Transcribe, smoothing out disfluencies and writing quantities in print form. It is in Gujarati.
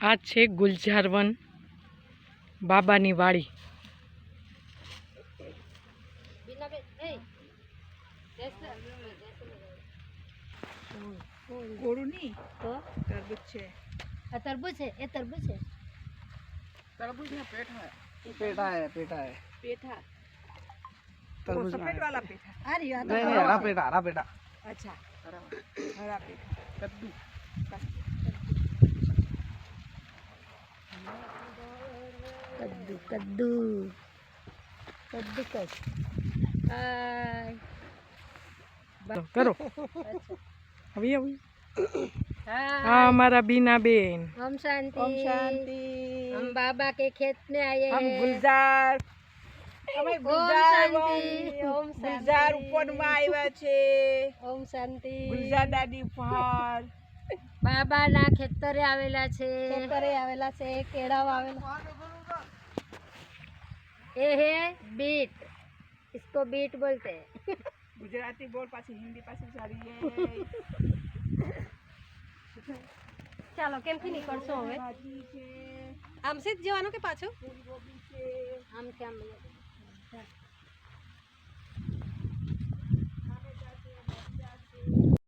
આ છે ગુલજારવન બાબાની વાડી. ગોળું નહીં તો તરબૂચ છે. આ તરબૂચ છે. એ તરબૂચ છે. तरबूज में पेठा है. पेठा है पेठा है पेठा तरबूज वो सफेद वाला पेठा. આ રહ્યો. આ તો नहीं नहीं हरा पेठा हरा पेठा अच्छा हरा पेठा. कद्दू કદ્દુ કદ્દુ કદ્દુ કસ. હાય. કરો આવી આવી. हाँ हमारा बीना बेन. हम शांति. ओम शांति. हम बाबा के खेत में आए हम हैं. गुलजार અમે ગુલजार શાંતિ. ઓમ ગુલजार ઉપરમાં આવ્યા છે. ઓમ શાંતિ. ગુલजार દાદી ઉપર બાબાના ખેતરે આવેલા છે. ખેતરે આવેલા છે. કેળાઓ આવેલા. એ હે बीट. इसको बीट बोलते हैं. ગુજરાતી બોલ પાછી હિન્દી પાછી સારી છે. ચાલો કેમથી નીકળશો હવે? ભાજી છે. આમથી જ જવાનું કે પાછું? ફૂલગોબી છે. આમથી આમ.